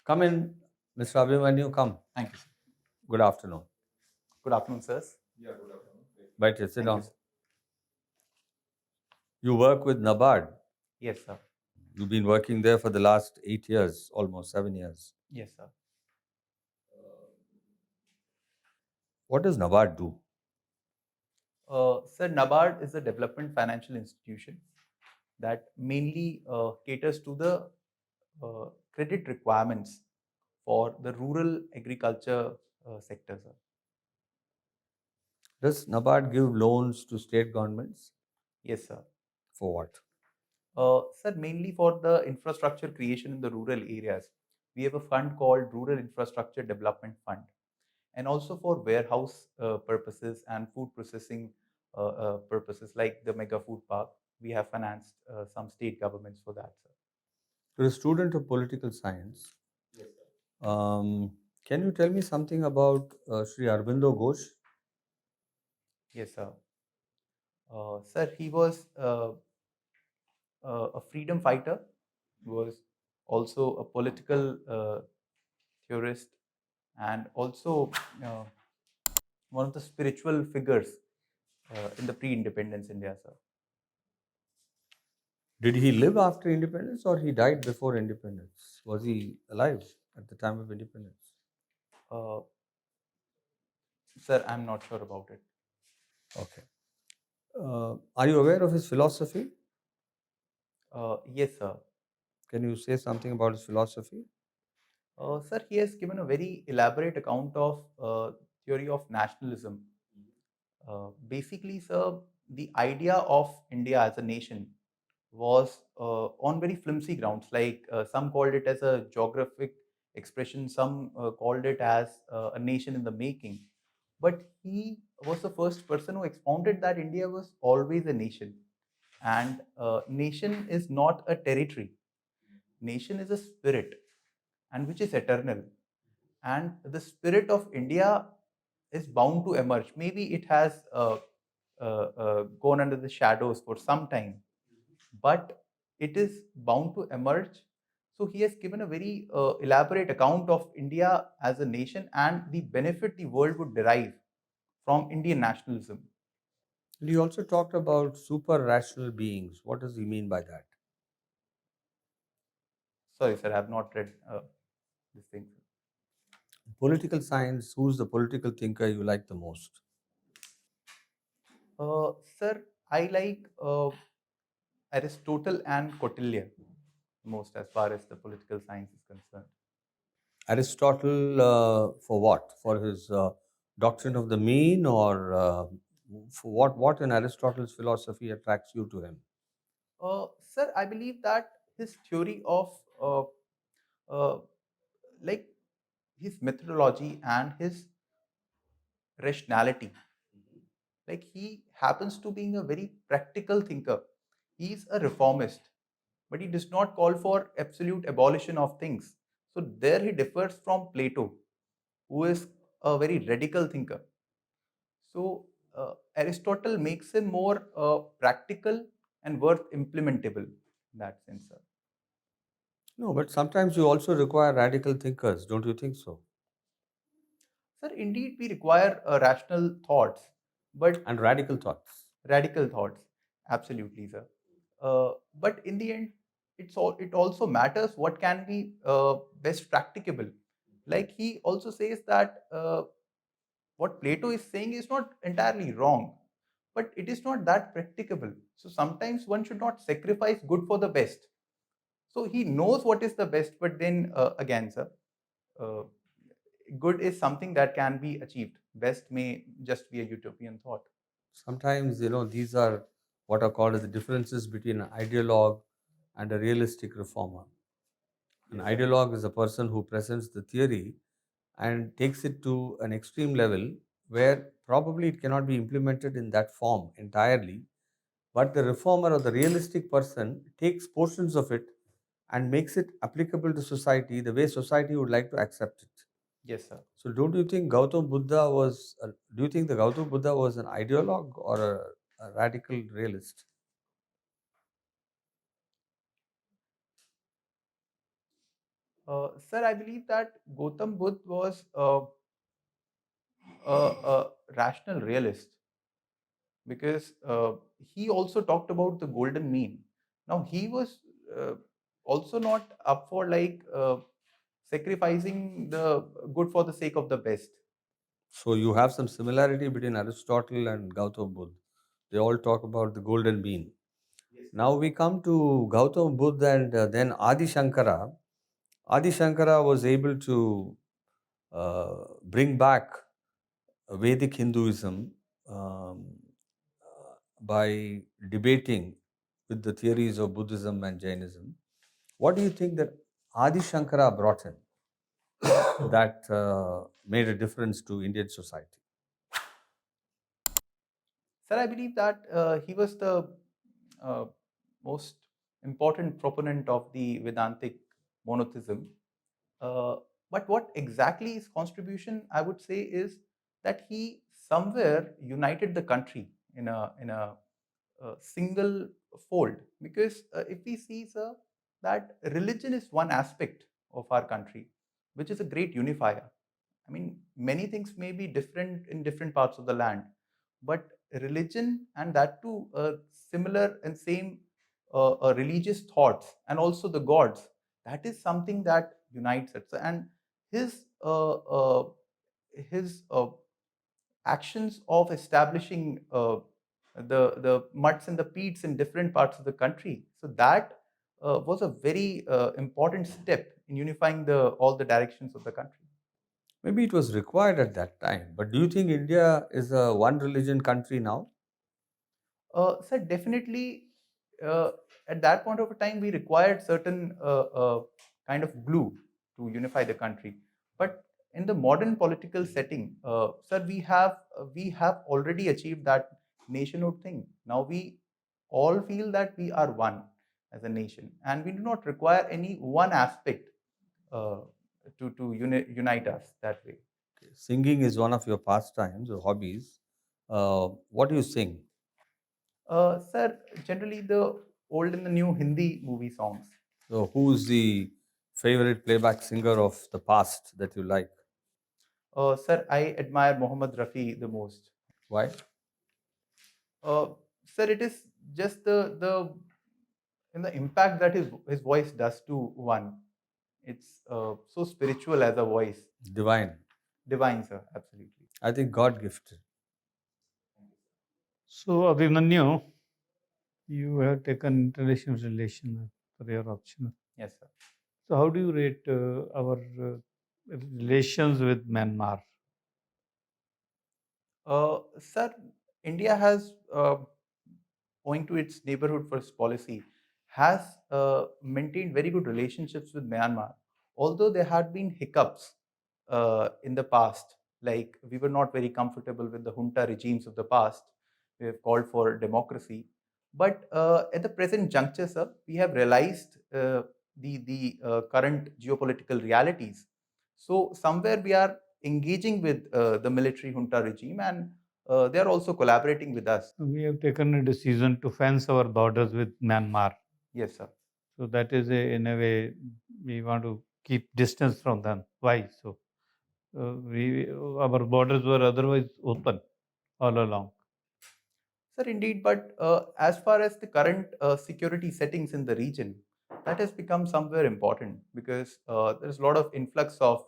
Come in, Mr. Abhimanyu, come. Thank you, sir. Good afternoon. Good afternoon, sirs. Right here, sit Thank down. you, sir. You work with NABARD. Yes, sir. You've been working there for the last 8 years, almost 7 years. Yes, sir. What does NABARD do? Sir, NABARD is a development financial institution that mainly caters to the credit requirements for the rural agriculture sector, sir. Does NABARD give loans to state governments? Yes, sir. For what? Sir, mainly for the infrastructure creation in the rural areas. We have a fund called Rural Infrastructure Development Fund, and also for warehouse purposes and food processing purposes like the mega food park. We have financed some state governments for that, sir. You're a student of political science. Yes, sir. Can you tell me something about Sri Aurobindo Ghosh? Yes, sir. Sir, he was a freedom fighter. He was also a political theorist and also uh, one of the spiritual figures in the pre-independence India, sir. Did he live after independence or he died before independence? Was he alive at the time of independence? Uh, Sir, I'm not sure about it. Okay. Are you aware of his philosophy? Yes, sir. Can you say something about his philosophy? Sir, he has given a very elaborate account of theory of nationalism. Basically, sir, the idea of India as a nation was on very flimsy grounds. Like some called it as a geographic expression, some called it as a nation in the making. But he was the first person who expounded that India was always a nation, and nation is not a territory. Nation is a spirit, and which is eternal. And the spirit of India is bound to emerge. Maybe it has gone under the shadows for some time, but it is bound to emerge. So he has given a very elaborate account of India as a nation and the benefit the world would derive from Indian nationalism. And he also talked about super rational beings. What does he mean by that? Sorry, sir, I have not read this thing. Political science, who's the political thinker you like the most? Sir, I like Aristotle and Kautilya most as far as the political science is concerned. Aristotle, for what? For his doctrine of the mean, or for what in Aristotle's philosophy attracts you to him? Sir, I believe that his theory of uh, like his methodology and his rationality, like he happens to being a very practical thinker. He's a reformist, but he does not call for absolute abolition of things. So there he differs from Plato, who is a very radical thinker. So Aristotle makes him more practical and worth implementable in that sense, sir. No, but sometimes you also require radical thinkers, don't you think so? Sir, indeed, we require rational thoughts, but And radical thoughts. radical thoughts, absolutely, sir. But in the end, it also matters what can be best practicable. Like he also says that what Plato is saying is not entirely wrong, but it is not that practicable. So sometimes one should not sacrifice good for the best. So he knows what is the best, but then again, sir, uh, good is something that can be achieved. Best may just be a utopian thought. Sometimes, these are what are called as the differences between an ideologue and a realistic reformer. An Yes, sir. ideologue is a person who presents the theory and takes it to an extreme level where probably it cannot be implemented in that form entirely. But the reformer or the realistic person takes portions of it and makes it applicable to society the way society would like to accept it. Yes, sir. So, don't you think Gautam Buddha was? Do you think the Gautam Buddha was an ideologue or a radical realist? Sir, I believe that Gautam Buddha was a rational realist because he also talked about the golden mean. Now, he was uh, also not up for sacrificing the good for the sake of the best. So you have some similarity between Aristotle and Gautam Buddha. They all talk about the golden mean. Now we come to Gautam Buddha and then Adi Shankara. Adi Shankara was able to bring back Vedic Hinduism um, by debating with the theories of Buddhism and Jainism. What do you think that Adi Shankara brought in that made a difference to Indian society? Sir, I believe that he was the uh, most important proponent of the Vedantic monotheism. Uh, but what exactly his contribution, I would say, is that he somewhere united the country in a single fold. Because if we see, sir, that religion is one aspect of our country, which is a great unifier. I mean, many things may be different in different parts of the land, but religion and that too similar and same religious thoughts and also the gods, that is something that unites it. And his uh, uh, his actions of establishing the mutts and the peats in different parts of the country, so that was a very important step in unifying the all the directions of the country. Maybe it was required at that time, but do you think India is a one religion country now? Sir, definitely, uh, at that point of time, we required certain kind of glue to unify the country. But in the modern political setting, sir, we have already achieved that nationhood thing. Now we all feel that we are one as a nation, and we do not require any one aspect uh, to unite us that way. Singing is one of your pastimes or hobbies. What do you sing? Sir, generally the old and the new Hindi movie songs. So, who's the favorite playback singer of the past that you like? Sir, I admire Mohammed Rafi the most. Why? Uh, Sir, it is just the impact that his voice does to one. It's so spiritual as a voice, Divine. divine, sir. Absolutely. I think God gifted. So, Abhimanyu, you have taken international relations for your option. Yes, sir. So, how do you rate our relations with Myanmar? Sir, India has, owing to its neighborhood first policy, has maintained very good relationships with Myanmar. Although there had been hiccups in the past, like we were not very comfortable with the junta regimes of the past, we have called for democracy. But at the present juncture, sir, we have realized the current geopolitical realities. So somewhere we are engaging with the military junta regime, and they are also collaborating with us. We have taken a decision to fence our borders with Myanmar. Yes, sir. So, that is in a way, we want to keep distance from them. Why? So, our borders were otherwise open all along. Sir, indeed, but as far as the current security settings in the region, that has become somewhere important because there's a lot of influx of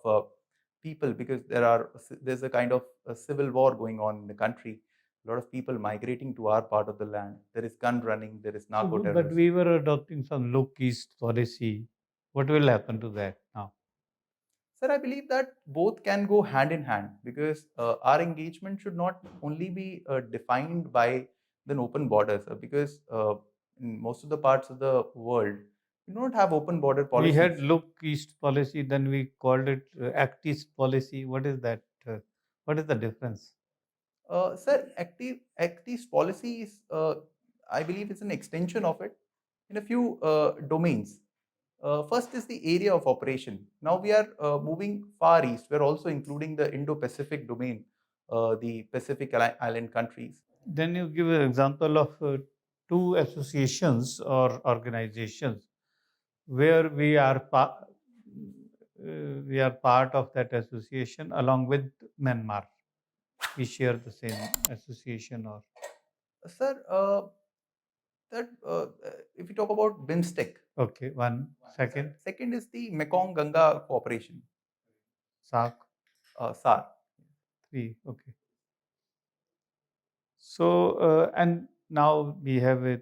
people because there's a kind of a civil war going on in the country. A lot of people migrating to our part of the land. There is gun running. There is narco But terrorism. we were adopting some look east policy. What will happen to that now? Sir, I believe that both can go hand in hand because our engagement should not only be defined by the open borders because in most of the parts of the world, we don't have open border We policies. had look east policy, then we called it act east policy. What is that? What is the difference? Sir, Act East policy is, I believe, it's an extension of it in a few domains. First is the area of operation. Now we are moving far east. We're also including the Indo-Pacific domain, the Pacific Island countries. Then you give an example of two associations or organizations where we are we are part of that association along with Myanmar. We share the same association or Sir, that if you talk about BIMSTEC, okay, one second. second is the Mekong Ganga Cooperation, SARC SAR. 3. Okay. So and now we have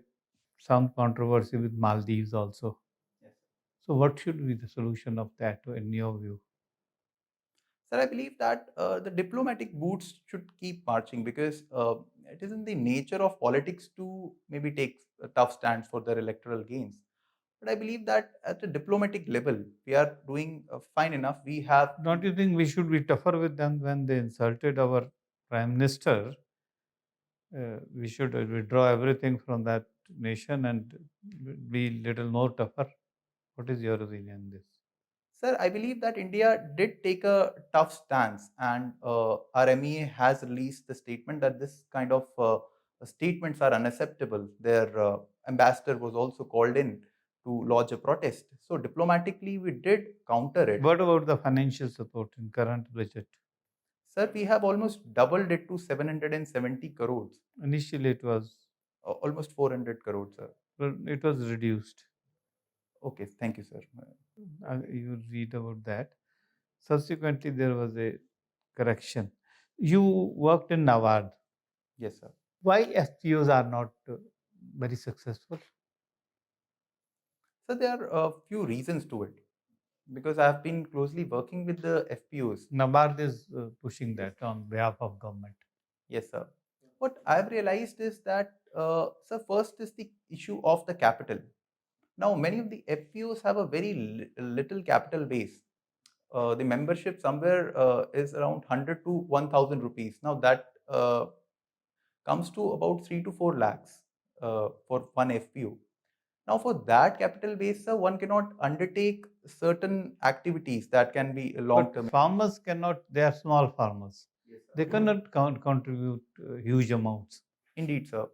some controversy with Maldives also. Yes. So what should be the solution of that in your view? Sir, I believe that the diplomatic boots should keep marching because it is in the nature of politics to maybe take a tough stands for their electoral gains. But I believe that at a diplomatic level, we are doing fine enough. We have. Don't you think we should be tougher with them when they insulted our prime minister? We should withdraw everything from that nation and be little more tougher. What is your opinion on this? Sir, I believe that India did take a tough stance, and our MEA has released the statement that this kind of statements are unacceptable. Their ambassador was also called in to lodge a protest. So, diplomatically, we did counter it. What about the financial support in current budget? Sir, we have almost doubled it to 770 crores, Initially, it was almost 400 crores, sir. it was reduced. Okay, thank you, sir. You read about that. Subsequently, there was a correction. You worked in NABARD. Yes, sir. Why FPOs are not very successful? So, there are a few reasons to it because I have been closely working with the FPOs. NABARD is pushing that on behalf of government. Yes, sir. What I've realized is that, sir, first is the issue of the capital. Now, many of the FPOs have a very little capital base. The membership somewhere is around 100 to 1000 rupees. Now, that comes to about 3 to 4 lakhs for one FPO. Now, for that capital base, sir, one cannot undertake certain activities that can be long term. But farmers cannot, they are small farmers. Yes, sir. They cannot contribute huge amounts. Indeed, sir.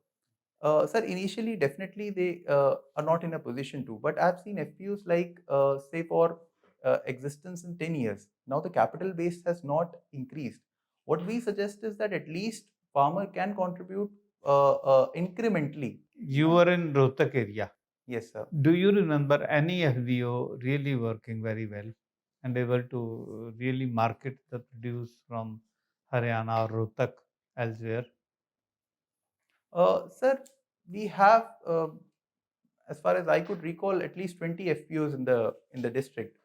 Sir, initially, definitely they are not in a position to. But I've seen FPOs like, say, for existence in 10 years. Now the capital base has not increased. What we suggest is that at least farmer can contribute incrementally. You were in Rohtak area. Yes, sir. Do you remember any FBO really working very well and able to really market the produce from Haryana or Rohtak elsewhere? Sir, we have, as far as I could recall, at least 20 FPOs in the district.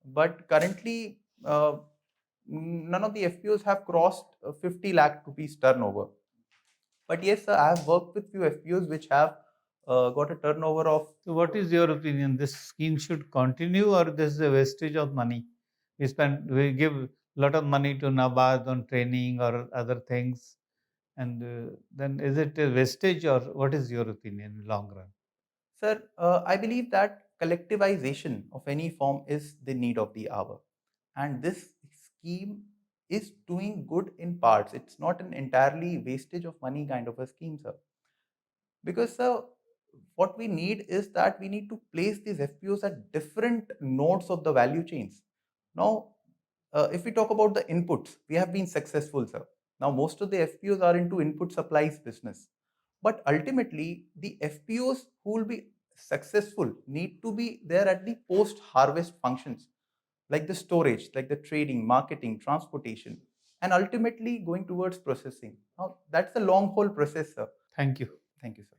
But currently, none of the FPOs have crossed 50 lakh rupees turnover. But yes, sir, I have worked with few FPOs which have got a turnover of. So, what is your opinion? This scheme should continue, or this is a wastage of money? We give a lot of money to NABARD on training or other things, and then is it a wastage, or what is your opinion in long run? Sir, I believe that collectivization of any form is the need of the hour. And this scheme is doing good in parts. It's not an entirely wastage of money kind of a scheme, sir. Because, sir, what we need is that we need to place these FPOs at different nodes of the value chains. Now, if we talk about the inputs, we have been successful, sir. Now, most of the FPOs are into input supplies business. But ultimately, the FPOs who will be successful need to be there at the post harvest functions, like the storage, like the trading, marketing, transportation, and ultimately going towards processing. Now, that's a long haul process, sir. Thank you. Thank you, sir.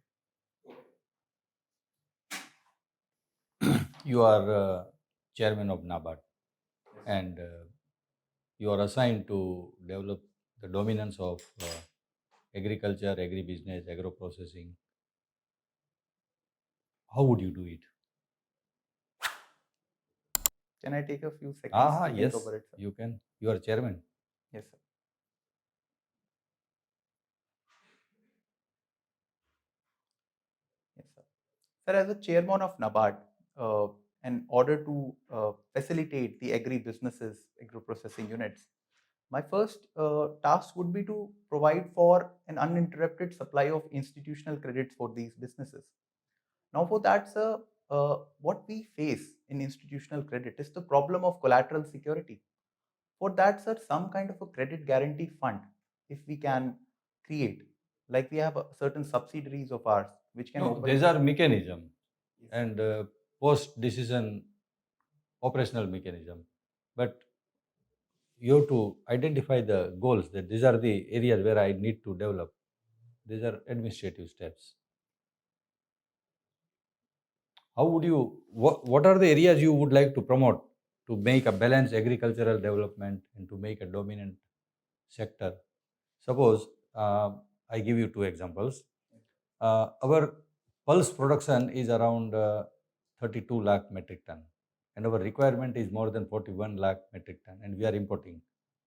You are chairman of NABARD, and you are assigned to develop the dominance of agriculture, agribusiness, agro processing. How would you do it? Can I take a few seconds to think Yes, over it, sir? you can. You are chairman. Yes, sir. Yes, sir. Sir, as a chairman of NABARD, in order to facilitate the agri-businesses, agro-processing units, my first task would be to provide for an uninterrupted supply of institutional credits for these businesses. Now, for that, sir, what we face in institutional credit is the problem of collateral security. For that, sir, some kind of a credit guarantee fund, if we can create, like we have certain subsidiaries of ours which can No, operate. these are mechanism Yes. and post-decision operational mechanism. But you have to identify the goals that these are the areas where I need to develop. These are administrative steps. How would you, what are the areas you would like to promote to make a balanced agricultural development and to make a dominant sector? Suppose I give you two examples. Our pulse production is around 32 lakh metric ton, and our requirement is more than 41 lakh metric ton, and we are importing.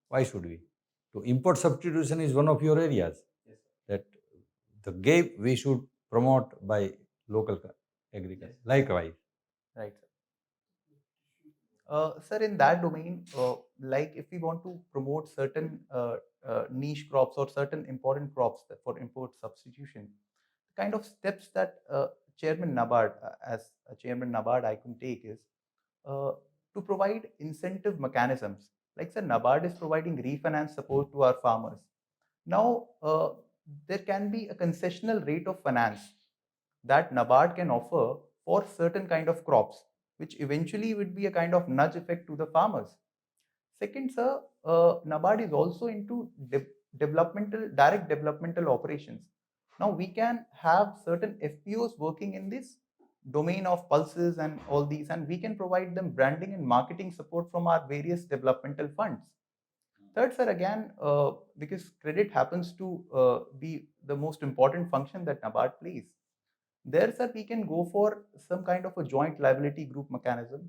Why should we? To import substitution is one of your areas. Yes, That the gap we should promote by local agriculture. Yes. Likewise, right, sir. Sir, in that domain, like if we want to promote certain niche crops or certain important crops for import substitution, the kind of steps that Chairman NABARD, as a Chairman NABARD, I can take is uh, to provide incentive mechanisms. Like, sir, NABARD is providing refinance support to our farmers. Now, there can be a concessional rate of finance that NABARD can offer for certain kind of crops, which eventually would be a kind of nudge effect to the farmers. Second, sir, NABARD is also into direct developmental operations. Now we can have certain FPOs working in this domain of pulses and all these, and we can provide them branding and marketing support from our various developmental funds. Third, sir, again, because credit happens to be the most important function that NABARD plays. There, sir, we can go for some kind of a joint liability group mechanism,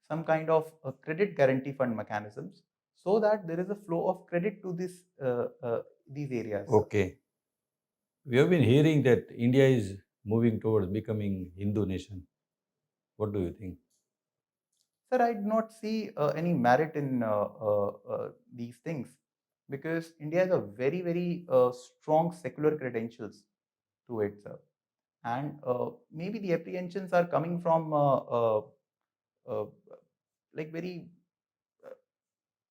some kind of a credit guarantee fund mechanisms, so that there is a flow of credit to these areas. okay. We have been hearing that India is moving towards becoming Hindu nation. What do you think? Sir, I do not see any merit in these things because India has a very, very strong secular credentials to it, sir. And maybe the apprehensions are coming from uh, like very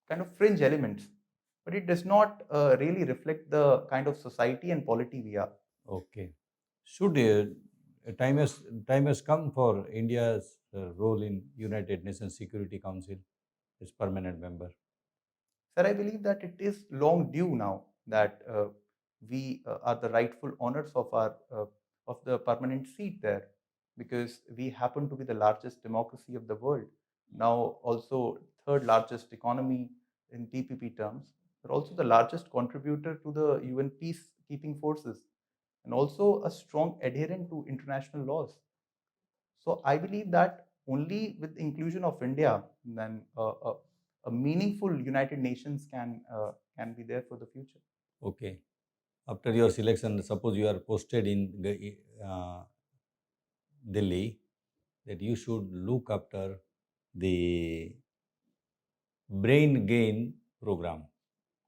kind of fringe elements, but it does not really reflect the kind of society and polity we are. Okay. Should time has come for India's role in United Nations Security Council as permanent member? Sir, I believe that it is long due now that we are the rightful owners of our of the permanent seat there, because we happen to be the largest democracy of the world. Now, also third largest economy in PPP terms. We're also the largest contributor to the UN peacekeeping forces, and also a strong adherent to international laws. So I believe that only with inclusion of India, then a meaningful United Nations can be there for the future. Okay. After your selection, suppose you are posted in Delhi, that you should look after the brain gain program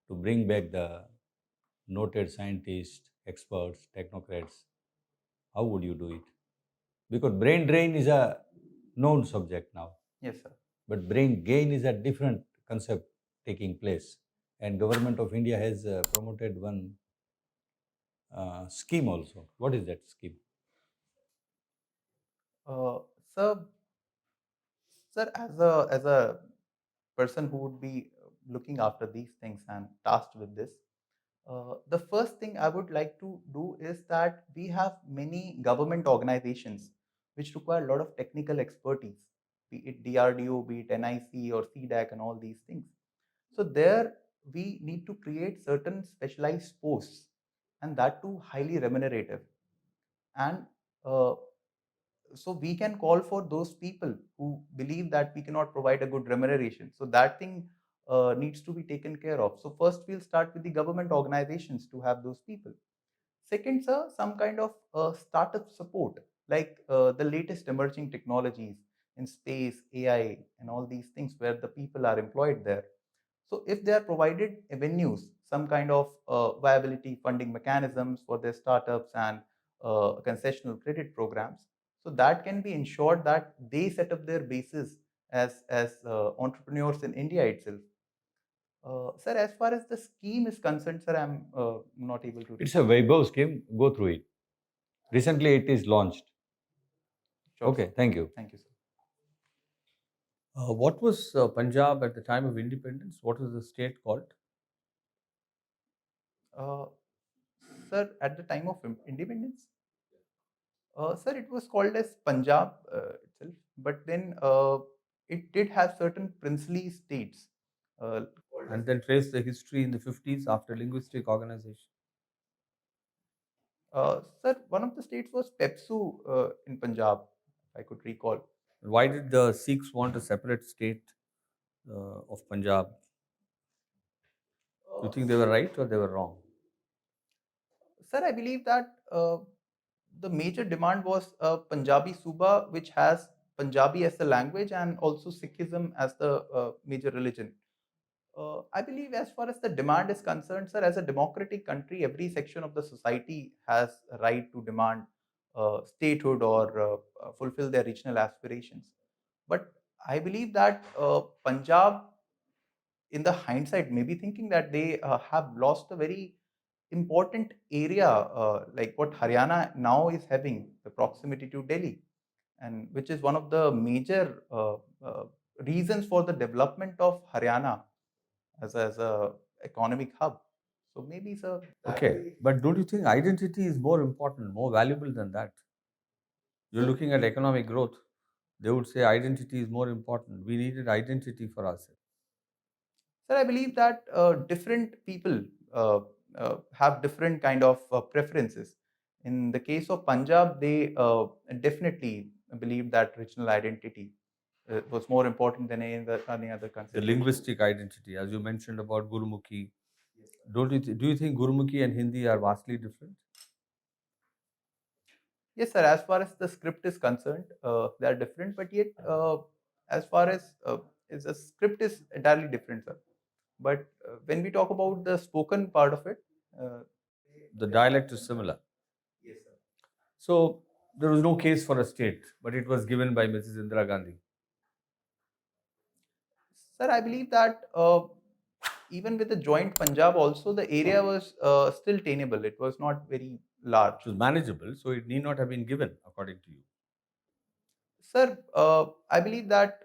to bring back the noted scientists, experts, technocrats. How would you do it? Because brain drain is a known subject now, Yes, sir. but brain gain is a different concept taking place. And government of India has promoted one scheme also. What is that scheme? Uh, sir, sir, as a person who would be looking after these things and tasked with this, the first thing I would like to do is that we have many government organizations which require a lot of technical expertise, be it DRDO, be it NIC or CDAC, and all these things. So there we need to create certain specialized posts, and that too highly remunerative. And uh, so we can call for those people who believe that we cannot provide a good remuneration. So that thing needs to be taken care of. So first we'll start with the government organizations to have those people. Second, sir, some kind of startup support, like the latest emerging technologies in space, AI, and all these things where the people are employed there. So if they are provided avenues, some kind of viability funding mechanisms for their startups and concessional credit programs, So that can be ensured that they set up their bases as entrepreneurs in India itself. Sir, as far as the scheme is concerned, sir, I'm not able to. It's a Vaibhav scheme. Go through it. Recently, it is launched. Sure, Okay, sir. thank you. Thank you, sir. What was Punjab at the time of independence? What was the state called? Uh, Sir, at the time of independence, sir, it was called as Punjab itself, but then it did have certain princely states. And then trace the history in the 50s after linguistic organization. Sir, one of the states was Pepsu in Punjab, if I could recall. Why did the Sikhs want a separate state of Punjab? Do you think they were right or they were wrong? Sir, I believe that the major demand was Punjabi Suba, which has Punjabi as the language and also Sikhism as the major religion. I believe, as far as the demand is concerned, sir, as a democratic country, every section of the society has a right to demand statehood or fulfill their regional aspirations. But I believe that Punjab, in the hindsight, may be thinking that they have lost a very important area, like what Haryana now is having, the proximity to Delhi, and which is one of the major reasons for the development of Haryana as a economic hub. So maybe, sir. Okay, but don't you think identity is more important, more valuable than that? You're looking at economic growth. They would say identity is more important. We needed identity for ourselves. Sir, I believe that different people have different kind of preferences. In the case of Punjab, they definitely believe that regional identity was more important than any other The consideration. linguistic identity, as you mentioned about Gurumukhi. Do you think Gurumukhi and Hindi are vastly different? Yes, sir. As far as the script is concerned, they are different, but yet, as far as the script is entirely different, sir. But when we talk about the spoken part of it, The dialect is similar. yes, sir. So there was no case for a state, but it was given by Mrs. Indira Gandhi. Sir, I believe that even with the joint Punjab, also the area was still tenable. It was not very large. It was manageable, so it need not have been given, according to you. Sir, I believe that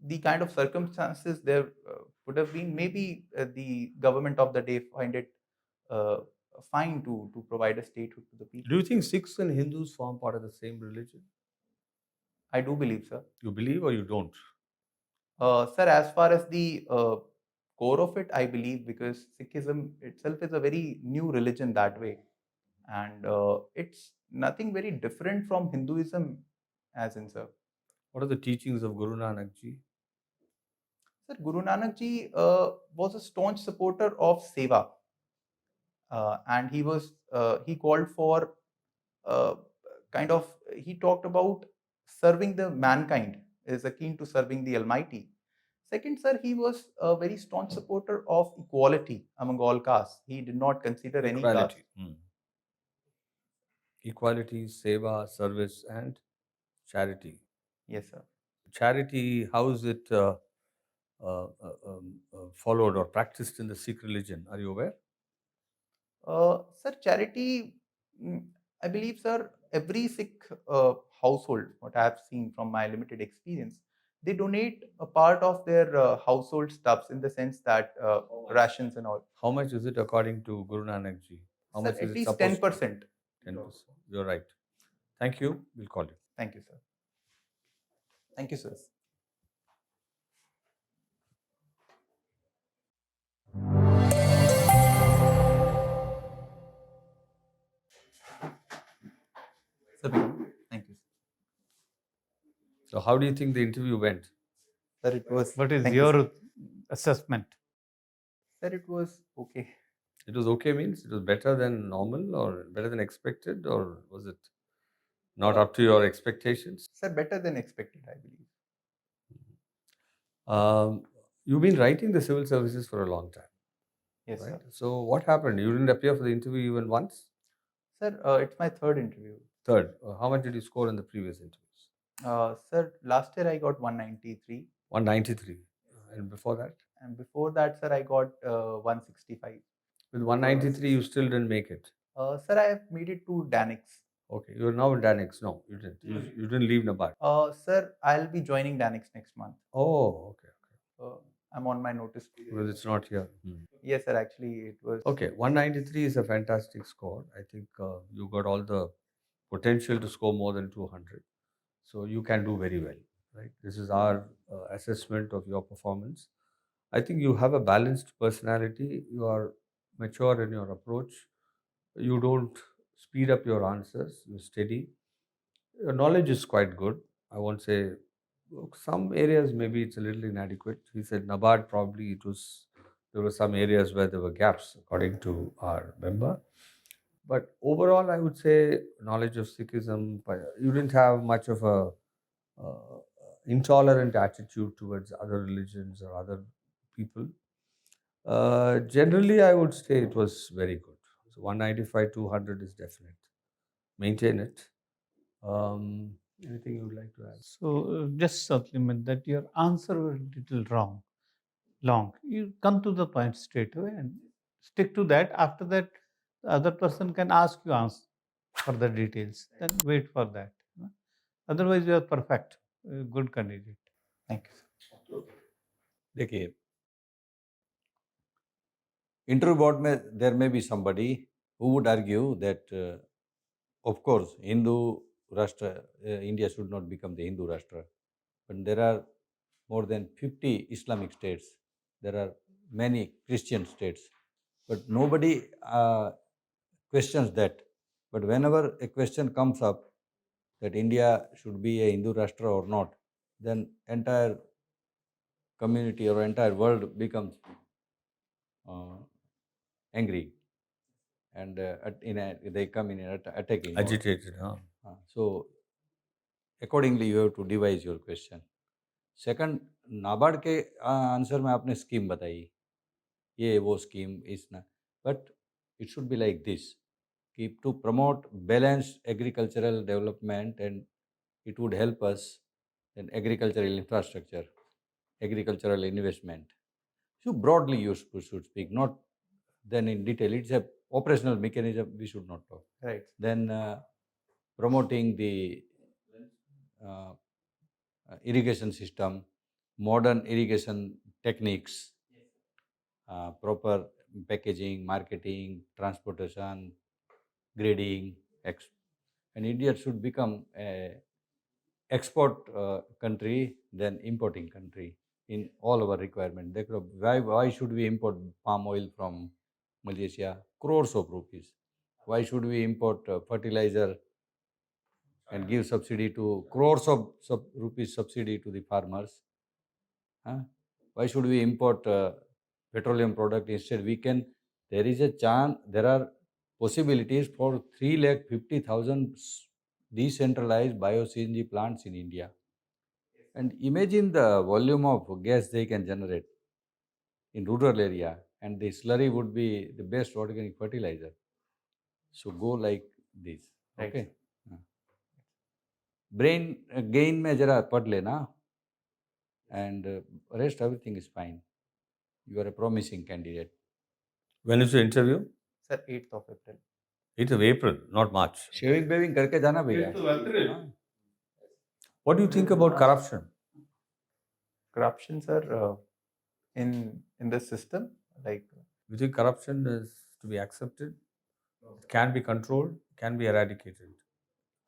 the kind of circumstances there would have been, maybe the government of the day find it uh, fine to provide a statehood to the people. Do you think Sikhs and Hindus form part of the same religion? I do believe, sir. You believe or you don't? Sir, as far as the core of it, I believe, because Sikhism itself is a very new religion that way, and it's nothing very different from Hinduism, as in, sir. What are the teachings of Guru Nanak Ji? Sir, Guru Nanak Ji was a staunch supporter of seva, and he called for uh, he talked about serving the mankind, is akin to serving the Almighty. Second, sir, he was a very staunch supporter of equality among all castes. He did not consider any caste. Equality. Equality, seva, service, and charity. Yes, sir. Charity, how is it followed or practiced in the Sikh religion? Are you aware? Sir, charity, I believe, sir, every Sikh household, what I have seen from my limited experience, they donate a part of their household stuffs, in the sense that rations and all. How much is it according to Guru Nanak Ji? How Sir, much is at it least supposed to be? 10%. 10%. You're right. Thank you. We'll call you. Thank you, sir. Thank you, sir. Sir, thank you, sir. So, how do you think the interview went? Sir, it was. What is thank you, sir. your assessment? Sir, it was okay. It was okay means it was better than normal or better than expected, or was it not up to your expectations? Sir, better than expected, I believe. You've been writing the civil services for a long time, Yes, right? sir. So, what happened? You didn't appear for the interview even once? Sir, it's my third interview. Third. How much did you score in the previous interviews? Sir, last year I got 193, 193. And before that? and before that, sir, I got 165. With 193, you still didn't make it. Sir, I have made it to Danix. Okay, you're now in Danix. No, you didn't. You didn't leave NABARD. Sir, I'll be joining Danix next month. Oh, okay. I'm on my notice period. Because it's not here. Yes, sir. Actually, it was. Okay, 193 is a fantastic score. I think you got all the potential to score more than 200. So you can do very well, right? This is our assessment of your performance. I think you have a balanced personality. You are mature in your approach. You don't speed up your answers. You're steady. Your knowledge is quite good. I won't say some areas maybe it's a little inadequate. He said NABARD probably there were some areas where there were gaps according to our member. But overall, I would say knowledge of Sikhism. You didn't have much of a intolerant attitude towards other religions or other people. Generally, I would say it was very good. So 195, 200 is definite. Maintain it. Anything you would like to add? So just supplement that your answer was little wrong, long. You come to the point straight away and stick to that. After that, the other person can ask you for the details. Then wait for that. Otherwise, you are perfect, good candidate. Thank you, sir. देखिए interview board में there may be somebody who would argue that of course Hindu Rashtra, India should not become the Hindu Rashtra, but there are more than 50 Islamic states, there are many Christian states, but nobody questions that. But whenever a question comes up that India should be a Hindu Rashtra or not, then entire community or entire world becomes angry, and they come in attacking mode. Agitated, huh? So accordingly you have to devise your question. Second, NABARD के answer में आपने scheme बताई, ये वो scheme is ना, but it should be like this कि to promote balanced agricultural development and it would help us in agricultural infrastructure, agricultural investment. So broadly you should speak, not then in detail. It's a operational mechanism, we should not talk. Right. Then promoting the irrigation system, modern irrigation techniques, proper packaging, marketing, transportation, grading, and India should become a export country than importing country in all our requirement. Why should we import palm oil from Malaysia? Crores of rupees. Why should we import fertilizer and give subsidy to crores of rupees subsidy to the farmers? Why should we import petroleum product? Instead, there is a chance, there are possibilities for 350,000 decentralized bio-CNG plants in India. And imagine the volume of gas they can generate in rural area, and the slurry would be the best organic fertilizer. So go like this. Okay. Brain gain में जरा पढ़ लेना, and rest everything is fine. You are a promising candidate. When is the interview? Sir, 8th of April. 8th of April, not March. Shaving करके जाना भैया. What do you think about corruption? Corruption, sir, in this system, like. You think corruption is to be accepted? It can be controlled, can be eradicated.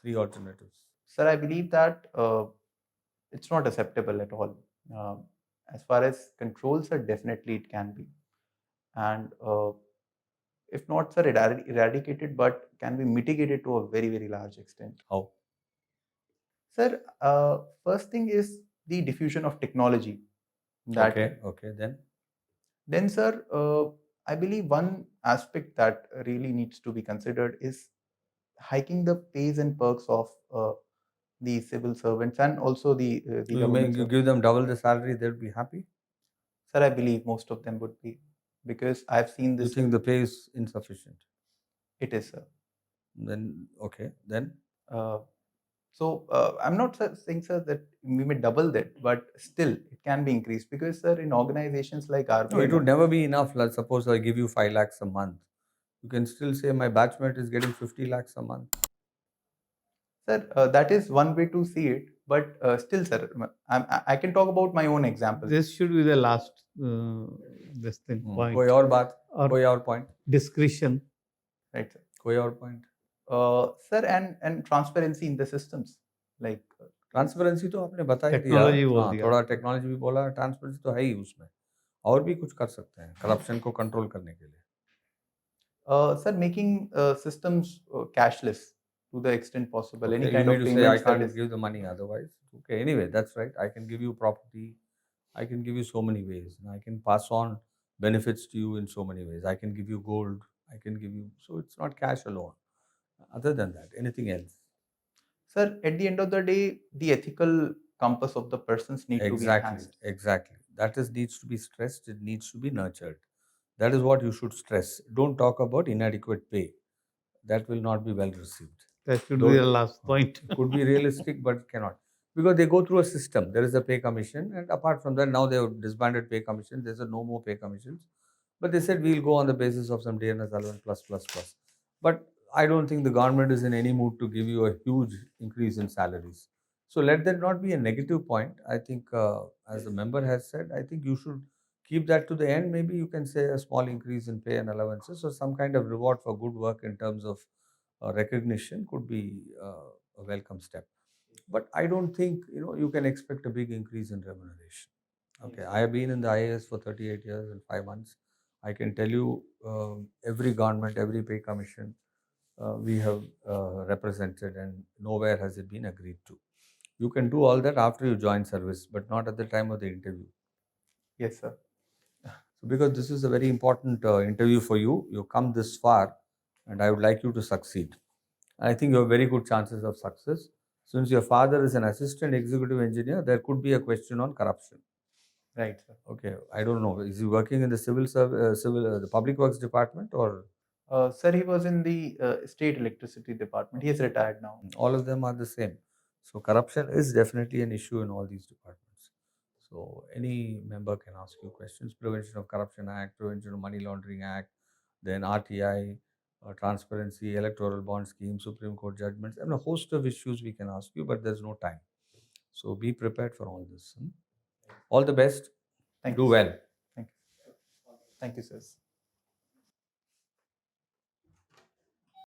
3 alternatives. Sir, I believe that it's not acceptable at all. As far as controls are, definitely it can be. And if not, sir, eradicated, but can be mitigated to a very, very large extent. How? Sir, first thing is the diffusion of technology. Okay, then? Then, sir, I believe one aspect that really needs to be considered is hiking the pays and perks of the civil servants and also the government. You give them double the salary, they'll be happy? Sir, I believe most of them would be, because I've seen this. You think the pay is insufficient? It is, sir. Then, okay, then? I'm not saying, sir, that we may double that, but still it can be increased because, sir, in organizations like No, RBI, it would never be enough. Let's suppose I give you 5 lakhs a month. You can still say my batchmate is getting 50 lakhs a month. sir, that is one way to see it. But still, sir, I can talk about my own example. This should be the last this thing point. कोई और बात, Or कोई और point, discretion. Right, sir. कोई और point. Sir, and transparency in the systems, like transparency तो आपने बता ही दिया. Technology बोल हाँ, दिया. थोड़ा टेक्नोलॉजी भी बोला, ट्रांसपेरेंसी तो है ही उसमें. और भी कुछ कर सकते हैं करप्शन को कंट्रोल करने के लिए. sir, making systems cashless to the extent possible. Okay, Any you kind mean of to say I payments that can't is give the money otherwise? Okay, anyway, that's right. I can give you property. I can give you so many ways. And I can pass on benefits to you in so many ways. I can give you gold. I can give you. So it's not cash alone. Other than that, anything else? Sir, at the end of the day, the ethical compass of the persons need to be Exactly, enhanced. exactly. That is needs to be stressed. It needs to be nurtured. That is what you should stress. Don't talk about inadequate pay. That will not be well received. That should Though be the last point. could be realistic, but cannot, because they go through a system. There is a pay commission, and apart from that, now they have disbanded pay commission. There's a no more pay commissions, but they said we'll go on the basis of some DNS allowance plus. But I don't think the government is in any mood to give you a huge increase in salaries. So let that not be a negative point. I think, as the member has said, I think you should keep that to the end. Maybe you can say a small increase in pay and allowances, or some kind of reward for good work in terms of recognition could be a welcome step. But I don't think you can expect a big increase in remuneration. Okay, I have been in the IAS for 38 years and 5 months. I can tell you, every government, every pay commission we have represented, and nowhere has it been agreed to. You can do all that after you join service, but not at the time of the interview. Yes, sir. So because this is a very important interview for you, you come this far, and I would like you to succeed. I think you have very good chances of success. Since your father is an assistant executive engineer, there could be a question on corruption. Right, sir. Okay, I don't know. Is he working in the the public works department, or Sir, he was in the state electricity department. He is retired now. all of them are the same? So corruption is definitely an issue in all these departments. So any member can ask you questions. Prevention of Corruption Act, Prevention of Money Laundering Act, then RTI, transparency, electoral bond scheme, Supreme Court judgments, and a host of issues we can ask you, but there's no time. So be prepared for all this. All the best. Thank Do you, sir. well. Thank you. Thank you, sir.